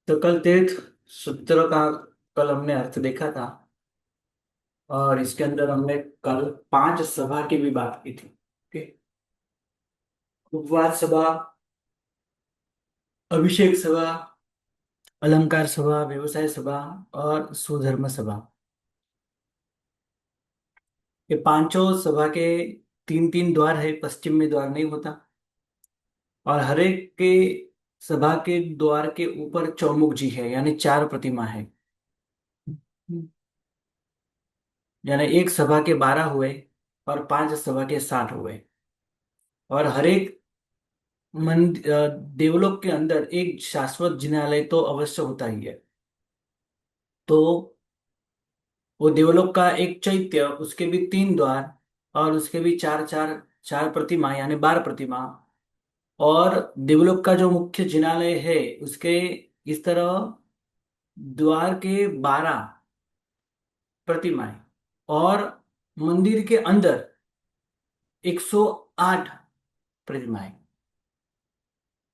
तो कल तीर्थ सूत्र का कल हमने अर्थ देखा था। और इसके अंदर हमने कल पांच सभा की भी बात की थी। ओके। उपवास सभा, अभिषेक सभा, अलंकार सभा, व्यवसाय सभा और सुधर्म सभा। ये पांचों सभा के तीन तीन द्वार है, पश्चिम में द्वार नहीं होता। और हर एक के सभा के द्वार के ऊपर चौमुख जी है, यानी चार प्रतिमा है। यानी एक सभा के 12 हुए और पांच सभा के 60 हुए। और हर एक देवलोक के अंदर एक शाश्वत जिनालय तो अवश्य होता ही है। तो वो देवलोक का एक चैत्य, उसके भी तीन द्वार और उसके भी चार चार चार प्रतिमा, यानी 12 प्रतिमा। और देवलोक का जो मुख्य जिनालय है उसके इस तरह द्वार के 12 प्रतिमाएं। और मंदिर के अंदर 108 प्रतिमाएं।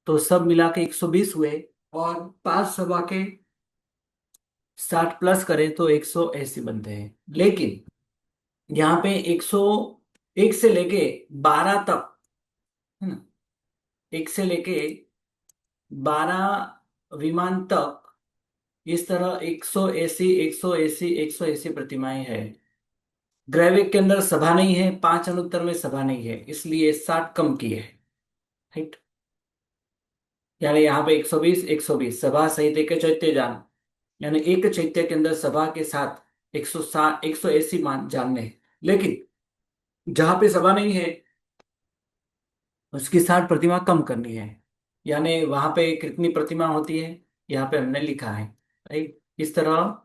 तो सब मिला के 120 हुए। और पांच सभा के 60 प्लस करें तो 180 बनते हैं। लेकिन यहाँ पे 101 से लेके 12 तक, है ना, एक से लेके 12 विमान तक, इस तरह 180 180 180 प्रतिमाएं हैं। ग्रैविक के अंदर सभा नहीं है, पांच अनुत्तर में सभा नहीं है, इसलिए 60 कम किए है। राइट। यानी यहाँ पे 120 120 सभा सहित एक चैत्य जान, यानी एक चैत्य के अंदर सभा के साथ 160 180 मान जानने हैं। लेकिन जहां पे सभा नहीं है उसकी 60 प्रतिमा कम करनी है। यानी वहां पे कितनी प्रतिमा होती है, यहाँ पे हमने लिखा है। राइट। इस तरह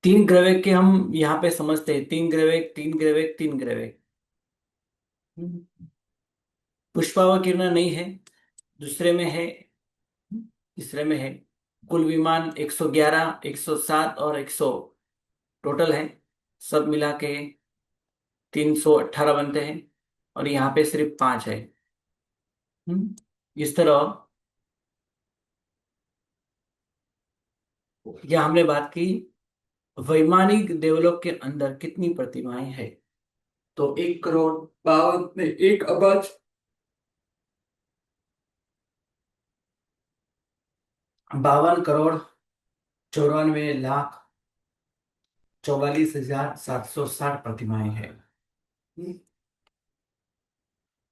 तीन ग्रह के हम यहाँ पे समझते हैं, तीन ग्रह तीन ग्रह तीन ग्रह। पुष्पावकीर्ण नहीं है, दूसरे में है, तीसरे में है। कुल विमान 111 107 और 100 टोटल है। सब मिला के 318 बनते हैं। और यहाँ पे सिर्फ पांच है। इस तरह यह हमने बात की वैमानिक देवलोक के अंदर कितनी प्रतिमाएं हैं। तो 1 करोड़ 52 नहीं, 1 अरब 52 करोड़ 94 लाख 44,760 प्रतिमाएं हैं।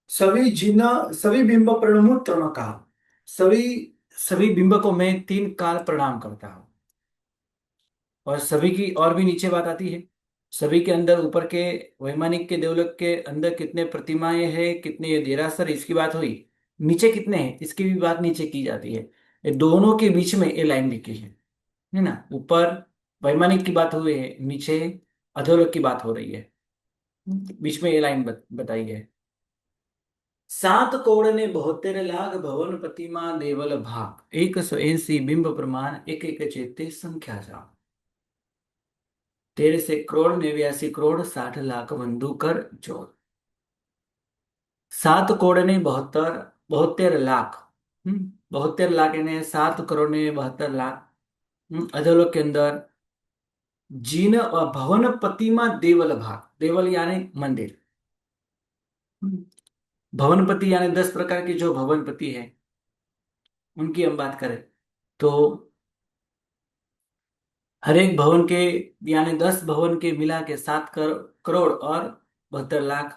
सभी बिंब प्रणमु का, सभी सभी बिंब को मैं 3 काल प्रणाम करता हूँ। और सभी की और भी नीचे बात आती है। सभी के अंदर ऊपर के वैमानिक के देवलोक के अंदर कितने प्रतिमाएं हैं, कितने ये देरासर, इसकी बात हुई। नीचे कितने हैं इसकी भी बात नीचे की जाती है। ये दोनों के बीच में ये लाइन लिखी है ना। ऊपर वैमानिक की बात हुई है, नीचे अधोलोक की बात हो रही है। बीच में ये लाइन बताई है। 7 करोड़ ने 72 लाख भवन प्रतिमा देवल भाग, 180 बिंब प्रमाण, एक एक चैत्य संख्या जा। 13 करोड़ 89 करोड़ 60 लाख बंधु कर जोड़। 7 करोड़ ने 72 लाख, 72 लाख यानी 7 करोड़ ने 72 लाख। अधोलोक के अंदर जीन और भवन प्रतिमा देवल भाग, देवल यानी मंदिर। हम्म, भवनपति यानी 10 प्रकार के जो भवनपति है उनकी हम बात करें तो हर एक भवन के, यानी 10 भवन के मिला के 7 करोड़ और 72 लाख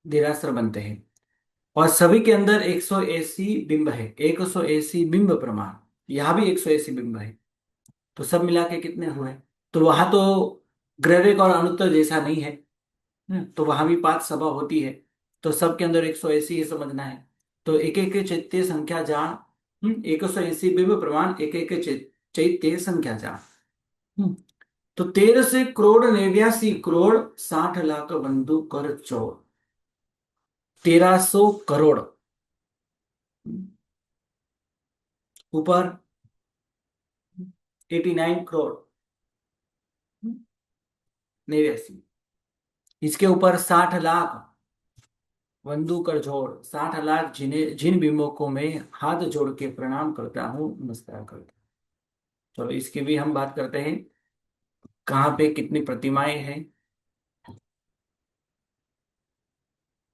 देरासर बनते हैं। और सभी के अंदर 180 बिंब है, 180 बिंब प्रमाण। यहाँ भी 180 बिंब है। तो सब मिला के कितने हुए। तो वहां तो ग्रैविक और अनुत्तर जैसा नहीं है। तो वहां भी पांच सभा होती है। तो सबके अंदर 180 ही समझना है। तो एक एक चैत्य संख्या जान, 180 बिंब प्रमाण, एक एक चैत्य संख्या जान। तो 13 करोड़ 89 करोड़ 60 लाख बंधु कर चौड़। 1300 करोड़ ऊपर, 89 करोड़ 89, इसके ऊपर 60 लाख, वंदू कर जोड़ 60 लाख जिन्हें जिन भीमों को मैं हाथ जोड़ के प्रणाम करता हूँ, नमस्कार करता हूँ। चलो इसकी भी हम बात करते हैं। कहाँ पे कितनी प्रतिमाएं हैं?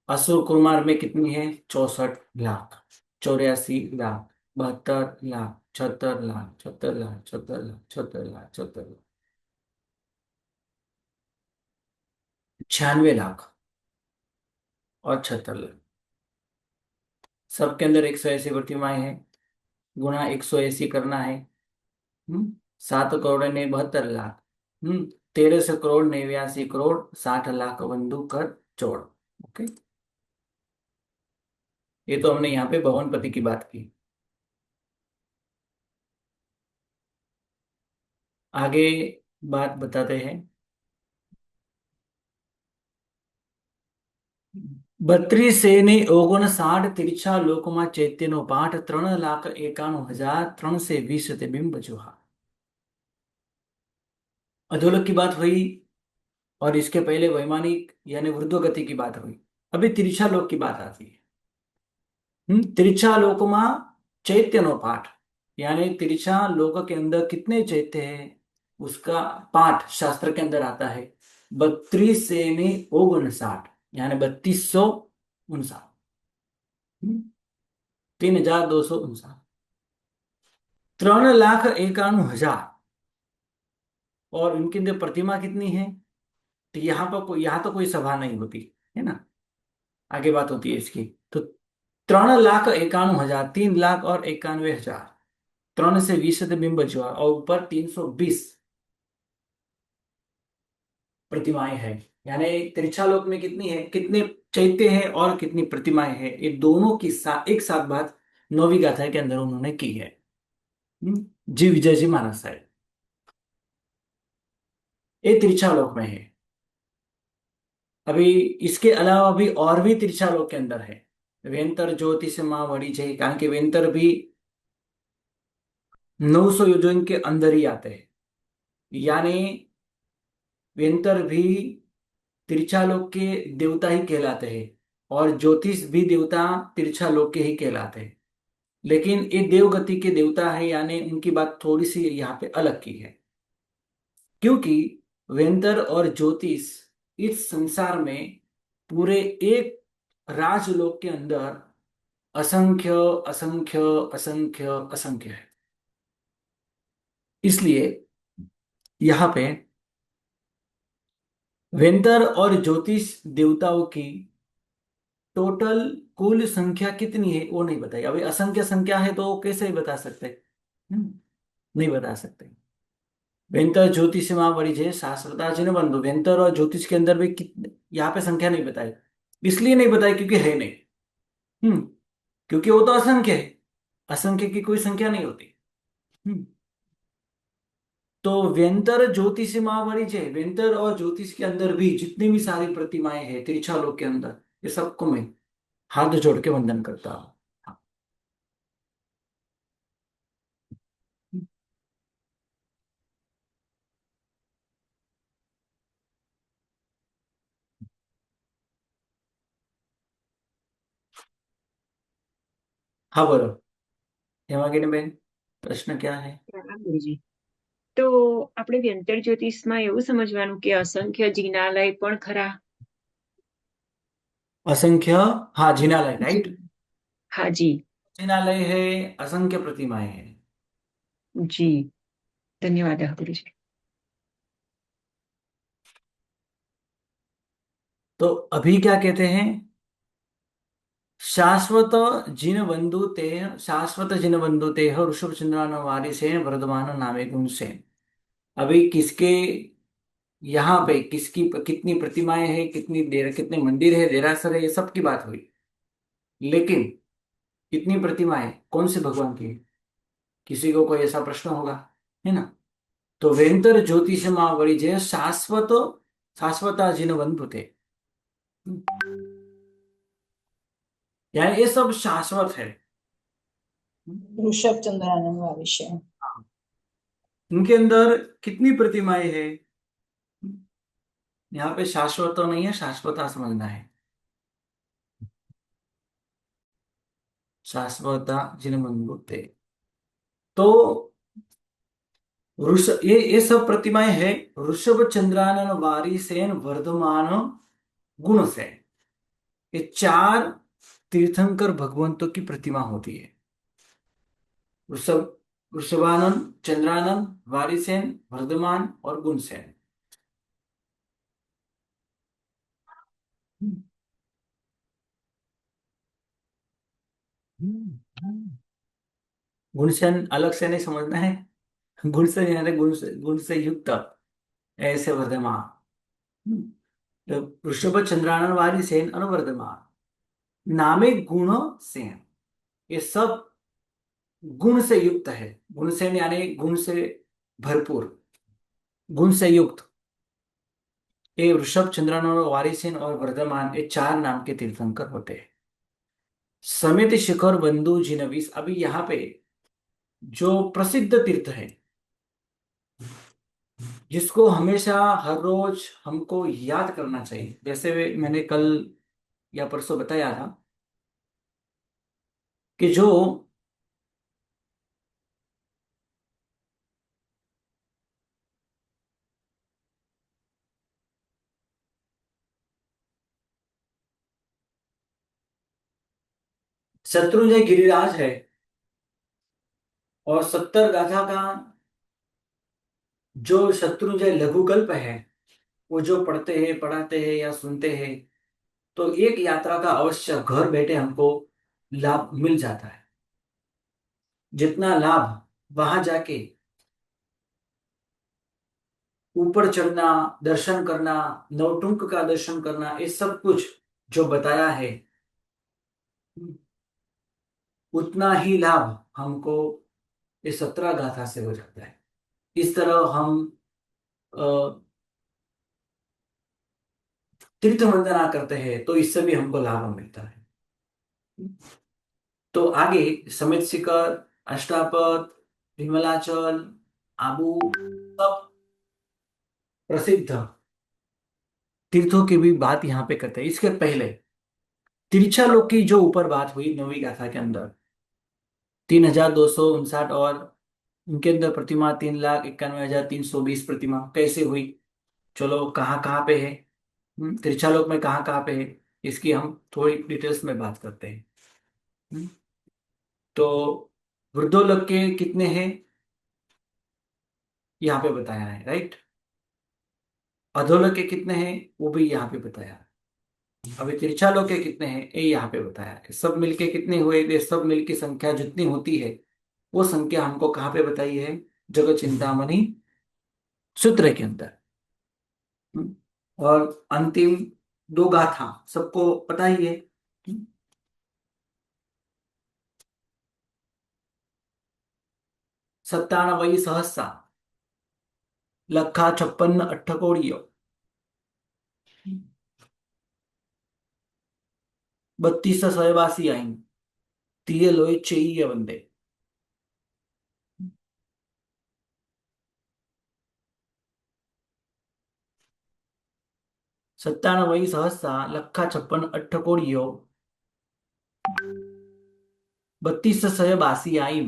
असुर कुमार में कितनी है? 64 लाख, 84 लाख, 72 लाख, 76 लाख, 76 लाख, 76 लाख, 76 लाख, 76 लाख, 96 लाख और 76 लाख। सबके अंदर 180 प्रतिमाएं हैं। गुणा 180 करना है। 7 करोड़ ने 72 लाख। 1300 करोड़ 89 करोड़ 60 लाख बंधु कर जोड़। ओके। ये तो हमने यहाँ पे भवनपति की बात की। आगे बात बताते हैं। 32 ने 59 तिरछा लोकमा चैत्यनो पाठ 3,91,91,320 ते बिंब जोहा। अधोलोक की बात हुई और इसके पहले वैमानिक यानी ऊर्ध्वगति की बात हुई। अभी तिरछा लोक की बात आती है। तिरछा लोकमा चैत्यनो पाठ, यानी तिरछा लोक के अंदर कितने चैत्य है उसका पाठ शास्त्र के अंदर आता है। 32 से 59 यानी 3259। 3,259। 3,91,000। और उनके अंदर प्रतिमा कितनी है? तो यहाँ तो कोई सभा नहीं होती है ना। आगे बात होती है इसकी। तो 3,91,000, 3,91,000। 3 से 20 बिंब बचुआ और ऊपर 320 प्रतिमाएं हैं। यानी तिरछालोक में कितनी है, कितने चैत्य हैं और कितनी प्रतिमाएं हैं, ये दोनों की एक साथ बात नौवीं गाथा के अंदर उन्होंने की है। जी विजय जी मानस है। ये तिरछालोक में है। अभी इसके अलावा भी और भी तिरछालोक के अंदर है। वेंतर ज्योतिष माँ वड़ी जय, कारण के वेंतर भी 900 योजन के अंदर ही आते हैं। यानी वेंतर भी तिरछालोक के देवता ही कहलाते हैं और ज्योतिष भी देवता तिरछालोक के ही कहलाते हैं। लेकिन ये देवगति के देवता है, यानी उनकी बात थोड़ी सी यहाँ पे अलग की है। क्योंकि वेंतर और ज्योतिष इस संसार में पूरे एक राजलोक के अंदर असंख्य असंख्य असंख्य असंख्य है। इसलिए यहाँ पे वेंतर और ज्योतिष देवताओं की टोटल कुल संख्या कितनी है वो नहीं बताई। अभी असंख्य संख्या है तो कैसे बता सकते? नहीं बता सकते। वेंतर ज्योतिष माँ बड़ी जय शास्त्रता जिन बंधु, वेंतर और ज्योतिष के अंदर भी कितने यहाँ पे संख्या नहीं बताई। इसलिए नहीं बताई क्योंकि है नहीं। हम्म क्योंकि वो तो असंख्य है। असंख्य की कोई संख्या नहीं होती। हम्म तो व्यंतर ज्योतिष माँ बड़ी जय, व्यंतर और ज्योतिष के अंदर भी जितनी भी सारी प्रतिमाएं हैं त्रिछालोक के अंदर, ये सबको मैं हाथ जोड़ के वंदन करता हूँ। हाँ बोलो हेमागिनी बेन, प्रश्न क्या है? હા, ગુરુજી. તો આપણે વ્યંતર જ્યોતિષમાં એવું સમજવાનું કે અસંખ્ય જીનાલય પણ ખરા. असंख्य, हाँ जिनालय જી. राइट। હાજી. जिनालय है, असंख्य प्रतिमाएं हैं। જી. ધન્યવાદ ગુરુજી. तो अभी क्या कहते हैं? शाश्वत जिन बंधु ते, शाश्वत जिन बंधु ते ऋषभ चंद्रान वारी से वर्धमान नामे गुण से। अभी किसके यहाँ पे किसकी कितनी प्रतिमाएं हैं, कितनी देर कितने मंदिर है, देरासर है, ये सब की बात हुई। लेकिन कितनी प्रतिमाएं कौन से भगवान की? किसी को कोई ऐसा प्रश्न होगा, है ना। तो वेंतर ज्योतिष माँ वरी जय शाश्वत, शाश्वता जिन बंधु थे। यानी ये सब शाश्वत है। ऋषभ चंद्रानन वारिश है। उनके अंदर कितनी प्रतिमाएं हैं? यहाँ पे शाश्वत तो नहीं है, शाश्वता समझना है। शाश्वता जिनमंगुते। तो ये सब प्रतिमाएं हैं ऋषभ चंद्रानन वारिसेन वर्धमान गुणसेन। ये चार तीर्थंकर भगवंतों की प्रतिमा होती है। ऋषभ ऋषभानंद, चंद्रानंद, वारिसेन, वर्धमान और गुणसेन। गुणसेन अलग से नहीं समझना है। गुण से यानी गुण से युक्त ऐसे वर्धमान। तो ऋषभ चंद्रानन वारिसेन अनुवर्धमान नामे गुण सेन। ये सब गुण से युक्त है। गुण से यानी गुण से भरपूर, गुण से युक्त। ये ऋषभ चंद्रानन वारिसेन और वर्धमान ये चार नाम के तीर्थंकर होते हैं। समित शिखर बंधु जिनविस। अभी यहाँ पे जो प्रसिद्ध तीर्थ है जिसको हमेशा हर रोज हमको याद करना चाहिए, जैसे मैंने कल या परसों बताया था कि जो शत्रुंजय गिरिराज है और 70 गाथा का जो शत्रुंजय लघुकल्प है वो जो पढ़ते हैं, पढ़ाते हैं या सुनते हैं तो एक यात्रा का अवश्य घर बैठे हमको लाभ मिल जाता है। जितना लाभ वहां जाके ऊपर चढ़ना, दर्शन करना, नवटुंक का दर्शन करना, ये सब कुछ जो बताया है उतना ही लाभ हमको ये 17 गाथा से हो जाता है। इस तरह हम अ, तीर्थ वंदना करते हैं तो इससे भी हमको लाभ मिलता है। तो आगे समित शिखर, अष्टापद, विमलाचल, आबू सब प्रसिद्ध तीर्थों की भी बात यहाँ पे करते हैं। इसके पहले तिरछा लोक की जो ऊपर बात हुई 9वीं गाथा के अंदर, 3259 और उनके अंदर प्रतिमा 3,91,320 प्रतिमा कैसे हुई। चलो कहाँ कहाँ पे है, त्रिचालोक में कहाँ कहाँ पे है, इसकी हम थोड़ी डिटेल्स में बात करते हैं। हम्म, तो वृद्धोलोक के कितने हैं यहाँ पे बताया है, राइट। अधोलोक के कितने हैं वो भी यहाँ पे बताया है। अभी त्रिचालोक के कितने हैं ये यहाँ पे बताया है। सब मिलके कितने हुए, ये सब मिलके संख्या जितनी होती है वो संख्या हमको कहाँ पे बताई है, जगत चिंतामणि सूत्र के अंदर। हम्म, और अंतिम 2 गाथा सबको पता ही है। 97 सहस्रा, लखा 56 अट्ठकोड़ियों, 32 सयबासी आई, तीय लोई चेई वंदे। 97 सहस्रा, लखा 56 अट्ठकोड़ियों, 32 सयबासी आई,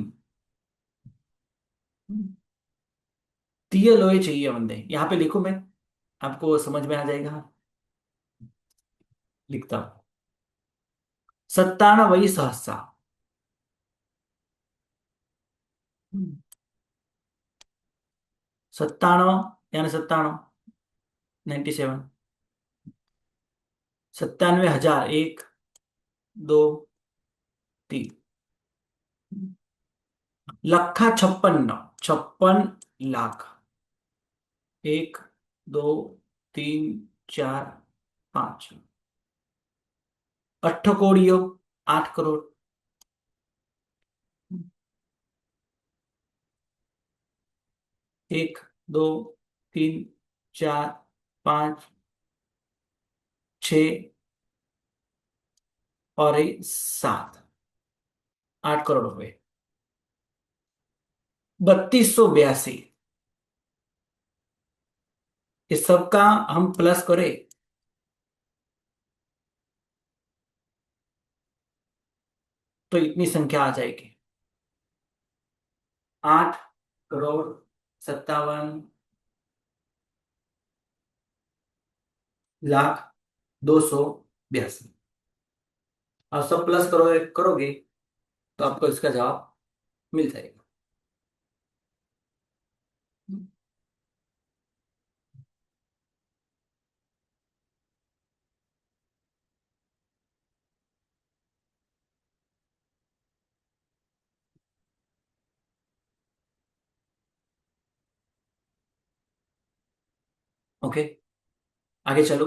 तीय लोई चेई वंदे। यहाँ पे लिखो मैं, आपको समझ में आ जाएगा। लिखता हूं 97 सहस्रा, 97 यानी 97, 97, 97,000, 1, 2, 3, लखा 56, 56 लाख, 1, 2, 3, 4, 5, अट्ठकोड़ियों 8 करोड़, 1, 2, 3, 4, 5, 6 और ये 7, 8 करोड़ हो गए। 3282, इस सब का हम प्लस करें तो इतनी संख्या आ जाएगी। 8,57,02,82। और सब प्लस करोगे करोगे तो आपको इसका जवाब मिल जाएगा। ओके, आगे चलो।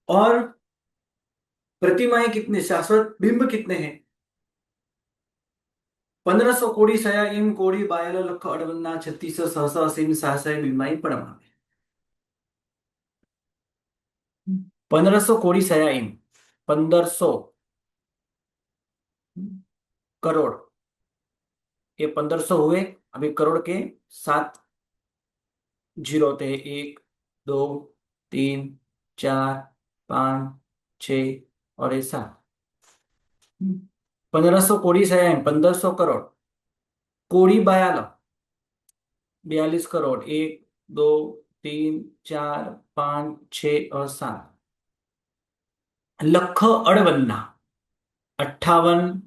और प्रतिमाएं कितने, शाश्वत बिंब कितने हैं? 1500 कोड़ी सया इम कोड़ी बायल लख अड़वन्ना 3600 सहसा असीम सहसा बिंबाई पड़मा। 1500 कोड़ी सया इम, 1500 करोड़, ये 1500 हुए। अभी करोड़ के 7 जीरो होते हैं, 1, 2, 3, 4, 5, 6 और ये 7। 1500 कोड़ी सया इम, 1500 करोड़। कोड़ी बयाल, 42 करोड़, 1, 2, 3, 4, 5, 6 और 7। लख अड़वन्ना, 58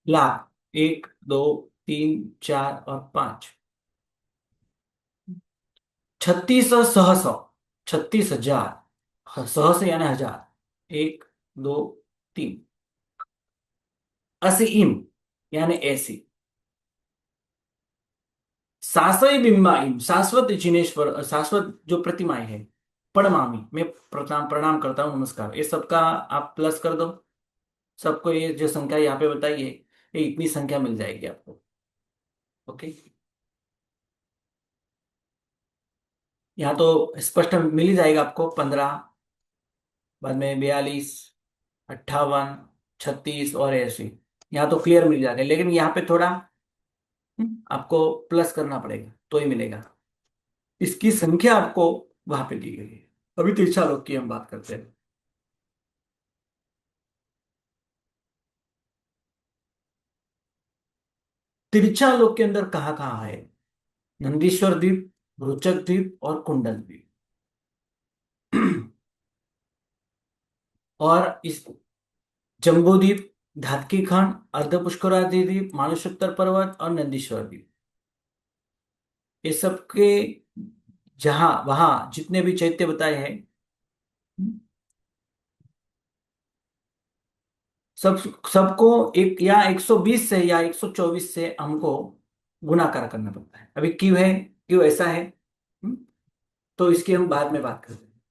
लाख, 1, 2, 3, 4 और 5। 3600 सहसौ, 36,000, सहस यानी हजार, 1, 2, 3। 80 इम यानी 80। सासई बिंबा इम, शाश्वत जिनेश्वर, शाश्वत जो प्रतिमाएं हैं। प्रणमामि, मैं प्रणाम प्रणाम करता हूँ, नमस्कार, ये सबका आप प्लस कर दो। सबको ये जो संख्या यहाँ पे बताइए, ये इतनी संख्या मिल जाएगी आपको। ओके, यहाँ तो स्पष्ट मिल ही जाएगा आपको। 15, बाद में 42, 58, 36 और 80। यहाँ तो क्लियर मिल जाएगा, लेकिन यहाँ पे थोड़ा आपको प्लस करना पड़ेगा तो ही मिलेगा। इसकी संख्या आपको वहां पे दी गई है। अभी तिरछा लोग की हम बात करते हैं। तिरछा लोग के अंदर कहाँ कहाँ है? नंदीश्वर द्वीप, रोचक द्वीप और कुंडल द्वीप। और इस जम्बू द्वीप, धातकी खंड, अर्धपुष्करादि द्वीप, मानसोत्तर पर्वत और नंदीश्वर द्वीप, ये सब के जहां वहां जितने भी चैत्य बताए हैं, सब सबको एक या 120 से या 124 से हमको गुणाकार करना पड़ता है। अभी क्यों है, क्यों ऐसा है, हम्म, तो इसकी हम बाद में बात करते हैं।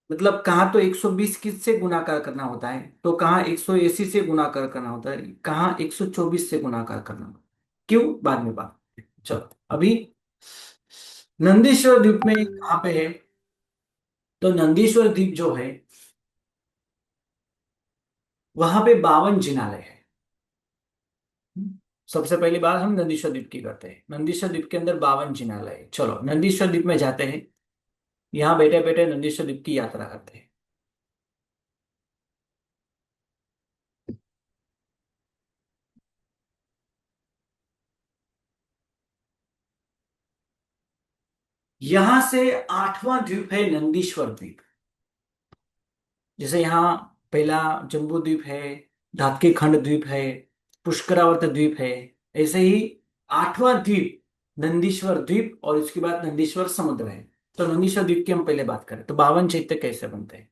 मतलब कहाँ तो 120 किस से गुणाकार करना होता है, तो कहाँ 180 से गुणाकार करना होता है, कहाँ 124 से गुणाकार करना होता है। क्यों, बाद में बात। चलो अभी नंदीश्वर द्वीप में कहाँ पे है? तो नंदीश्वर द्वीप जो है, वहां पे 52 जिनालय है। सबसे पहली बात हम नंदीश्वर द्वीप की करते हैं। नंदीश्वर द्वीप के अंदर 52 जिनालय है। चलो नंदीश्वर द्वीप में जाते हैं। यहाँ बैठे बैठे नंदीश्वर द्वीप की यात्रा करते हैं। यहां से 8वां द्वीप है नंदीश्वर द्वीप। जैसे यहाँ पहला जम्बू द्वीप है, धातकी खंड द्वीप है, पुष्करावर्त द्वीप है, ऐसे ही 8वां द्वीप नंदीश्वर द्वीप, और इसके बाद नंदीश्वर समुद्र है। तो नंदीश्वर द्वीप की हम पहले बात करें तो 52 चैत्य कैसे बनते हैं।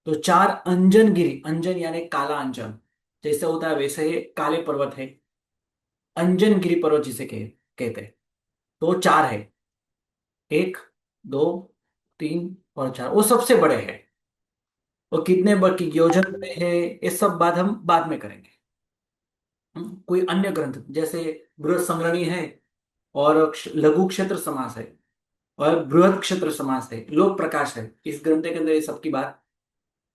तो 4 अंजन गिरी, अंजन यानी काला अंजन, जैसे होता है वैसे ही काले पर्वत है, अंजन गिरी पर्वत जिसे कहते हैं। तो 4 है, 1, 2, 3 और 4, वो सबसे बड़े हैं। वो कितने की योजन में है, ये सब बात हम बाद में करेंगे। कोई अन्य ग्रंथ जैसे बृहत संग्रहणी है, और लघु क्षेत्र समास है, और बृहद क्षेत्र समास है, लोक प्रकाश है, इस ग्रंथ के अंदर ये सबकी बात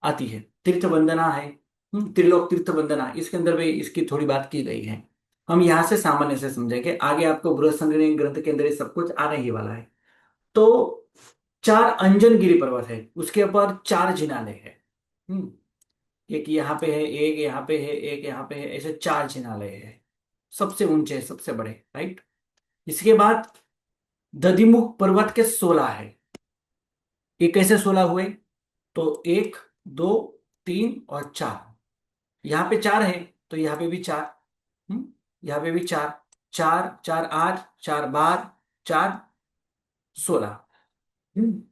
आती है। तीर्थ वंदना है, त्रिलोक तीर्थ वंदना, इसके अंदर भी इसकी थोड़ी बात की गई है। हम यहाँ से सामान्य से समझेंगे, आगे आपको बृहद संग्रहणी ग्रंथ के अंदर ये सब कुछ आने ही वाला है। तो चार अंजनगिरी पर्वत है, उसके ऊपर चार जिनालय है। हम्म एक यहाँ पे है, एक यहाँ पे है, एक यहाँ पे है, ऐसे चार जिनालय है। सबसे ऊंचे, सबसे बड़े, राइट। इसके बाद दधिमुख पर्वत के 16 है। ये कैसे 16 हुए? तो एक, दो, तीन और चार। यहाँ पे चार है, तो यहाँ पे भी चार। हम्म यहाँ पे भी चार। चार चार 8, 4 12, 4 16। हम्म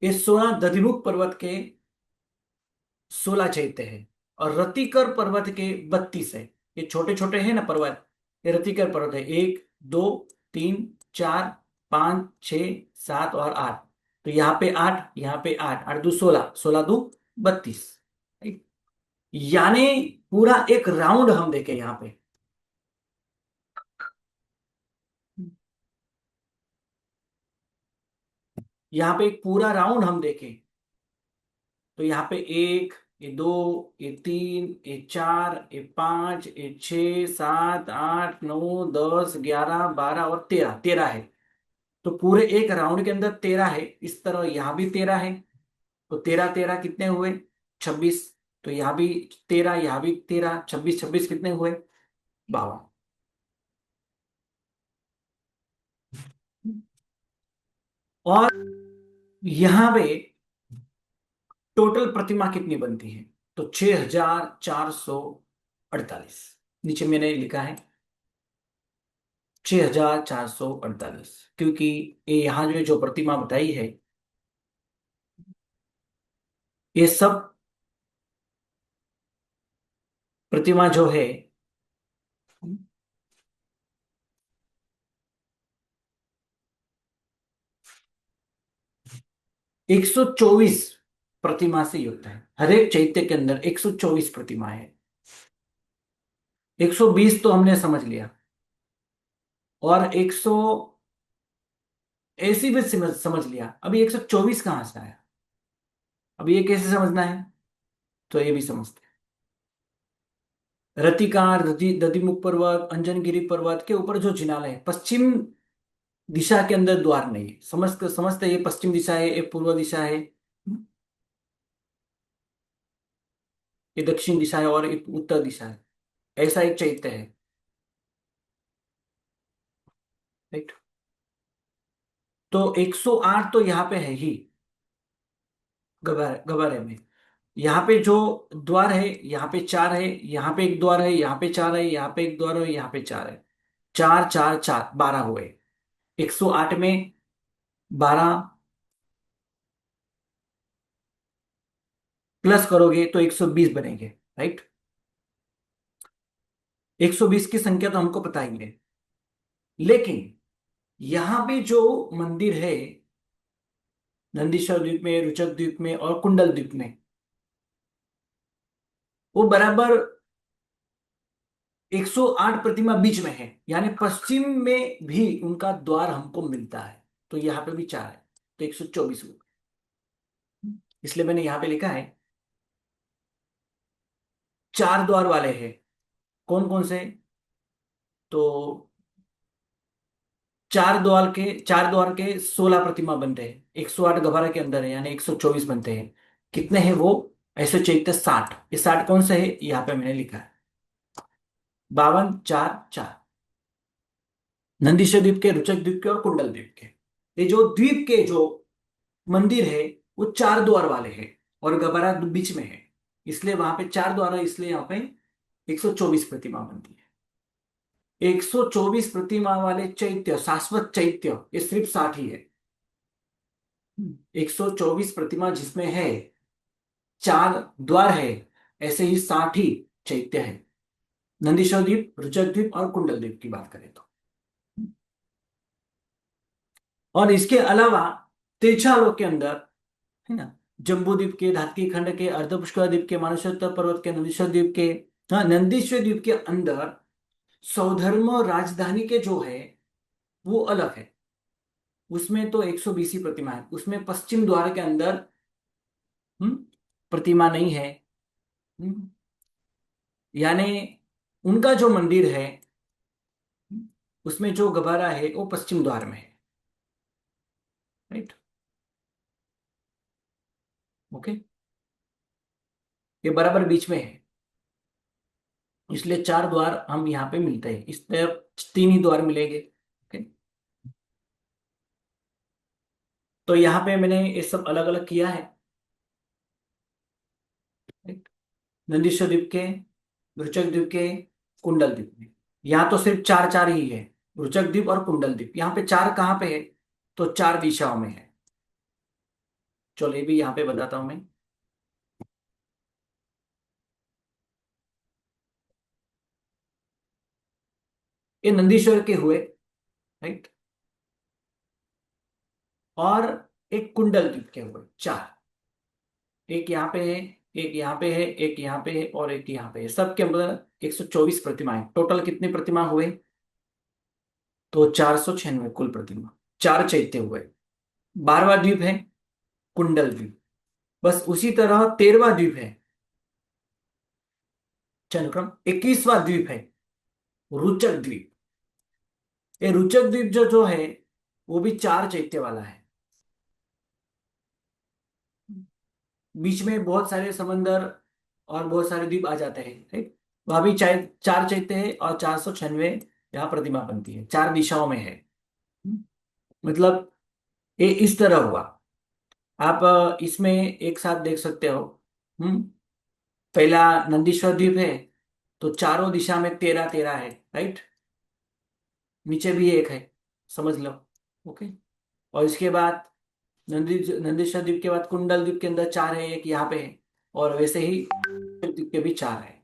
ये 16 दधिमुख पर्वत के 16 चैत्य है। और रतिकर पर्वत के 32 है। ये छोटे छोटे हैं ना पर्वत, ये रतिकर पर्वत है। एक, दो, तीन, चार, 5, 6, 7 और 8। तो यहाँ पे 8, यहाँ पे 8, 8 दू 16, 16 दू 32। यानी पूरा एक राउंड हम देखे यहाँ पे। यहाँ पे एक पूरा राउंड हम देखे, तो यहाँ पे एक, ये दो, ये तीन, ये चार, ये पांच, ये 6 7 8 9 10 11 12 और 13, 13 है। तो पूरे एक राउंड के अंदर 13 है। इस तरह यहाँ भी 13 है। तो 13 13 कितने हुए? 26। तो यहाँ भी 13, यहाँ भी 13, 26 26 कितने हुए? 52। और यहाँ पे टोटल प्रतिमा कितनी बनती है? तो 6448। नीचे मैंने लिखा है 6448, क्योंकि ये यहाँ जो प्रतिमा बताई है, ये सब प्रतिमा जो है 124 प्रतिमा से युक्त है। हर एक चैत्य के अंदर 124 प्रतिमा है। 120 तो हमने समझ लिया, और 180 भी समझ लिया। अभी 124 कहाँ से आया? अभी ये कैसे समझना है? तो ये भी समझते हैं। रतिकार, दधिमुख पर्वत, अंजनगिरी पर्वत के ऊपर जो जिनालय है, पश्चिम दिशा के अंदर द्वार नहीं है। समझते समझते, ये पश्चिम दिशा है, ये पूर्व दिशा है, ये दक्षिण दिशा है, और ये उत्तर दिशा है। ऐसा एक चैत्य है, राइट। तो 108 तो यहाँ पे है ही, गबारे में। यहाँ पे जो द्वार है, यहाँ पे चार है, यहाँ पे एक द्वार है, यहाँ पे चार है, यहाँ पे एक द्वार है, यहाँ पे चार है। चार चार चार 12 हुए। 108 में 12 प्लस करोगे तो 120 बनेंगे, राइट। 120 की संख्या तो हमको पता ही है। लेकिन यहाँ पे जो मंदिर है, नंदीश्वर द्वीप में, रुचक द्वीप में और कुंडल द्वीप में, वो बराबर 108 प्रतिमा बीच में है। यानी पश्चिम में भी उनका द्वार हमको मिलता है। तो यहाँ पे भी चार है, तो 124 हुआ। इसलिए मैंने यहाँ पे लिखा है चार द्वार वाले हैं। कौन कौन से? तो चार द्वार के 16 प्रतिमा बनते हैं। 108 गभारा के अंदर है, यानी 124 बनते हैं। कितने हैं वो? ऐसे चैत्य 60। ये 60 कौन से है? यहाँ पे मैंने लिखा है 52 4 4। नंदीश्वर द्वीप के, रुचक द्वीप के और कुंडल द्वीप के। ये जो द्वीप के जो मंदिर है, वो चार द्वार वाले हैं, और गबारा बीच में है। इसलिए वहां पे चार द्वार है, इसलिए यहाँ पे 124 प्रतिमा बनती है। 124 प्रतिमा वाले चैत्य, शाश्वत चैत्य, ये सिर्फ 60 ही है। 124 प्रतिमा जिसमें है, चार द्वार है, ऐसे ही 60 ही चैत्य है। नंदीश्वर द्वीप, रुचक द्वीप और कुंडल द्वीप की बात करें तो। और इसके अलावा तीर्थालोक के अंदर, है ना, जम्बू द्वीप के, धातकी खंड के, अर्धपुष्कर द्वीप के, मानसोत्तर पर्वत के, नंदीश्वर द्वीप के, हाँ, नंदीश्वर द्वीप के अंदर सौधर्म राजधानी के जो है, वो अलग है। उसमें तो 120 ही प्रतिमा है। उसमें पश्चिम द्वार के अंदर हम्म प्रतिमा नहीं है। हम्म, यानी उनका जो मंदिर है, उसमें जो गबारा है वो पश्चिम द्वार में है। राइट। ओके। ये बराबर बीच में है, इसलिए चार द्वार हम यहाँ पे मिलते हैं, इस तरफ तीन ही द्वार मिलेंगे। ओके। तो यहाँ पे मैंने ये सब अलग अलग किया है। राइट। नंदीश्वर द्वीप के, रुचक द्वीप के, कुंडल द्वीप में, यहाँ तो सिर्फ चार चार ही है। रुचक द्वीप और कुंडल द्वीप, यहाँ पे चार कहाँ पे है, तो चार दिशाओं में है। चलो ये भी यहाँ पे बताता हूं मैं। ये नंदीश्वर के हुए। राइट। और एक कुंडल द्वीप के हुए चार। एक यहाँ पे है, एक यहाँ पे है, एक यहाँ पे है, और एक यहाँ पे है। सबके अंदर 124 प्रतिमाएं। टोटल कितनी प्रतिमा हुए, तो 496 कुल प्रतिमा। चार चैत्य हुए। 12वां द्वीप है कुंडल द्वीप। बस उसी तरह 13वां द्वीप है चंद्रक्रम। 21वां द्वीप है रुचक द्वीप। ये रुचक द्वीप जो जो है वो भी चार चैत्य वाला है। बीच में बहुत सारे समंदर और बहुत सारे द्वीप आ जाते हैं, राइट। वहां भी चार चार चैत्य है, और 496 यहाँ प्रतिमा बनती है, चार दिशाओं में है। मतलब ये इस तरह हुआ। आप इसमें एक साथ देख सकते हो। हम्म। पहला नंदीश्वर द्वीप है, तो चारों दिशा में 13 13 है, राइट। नीचे भी एक है, समझ लो। ओके। और इसके बाद नंदीश्वर द्वीप के बाद कुंडल द्वीप के अंदर चार है, एक यहाँ पे है, और वैसे ही द्वीप के भी चार है।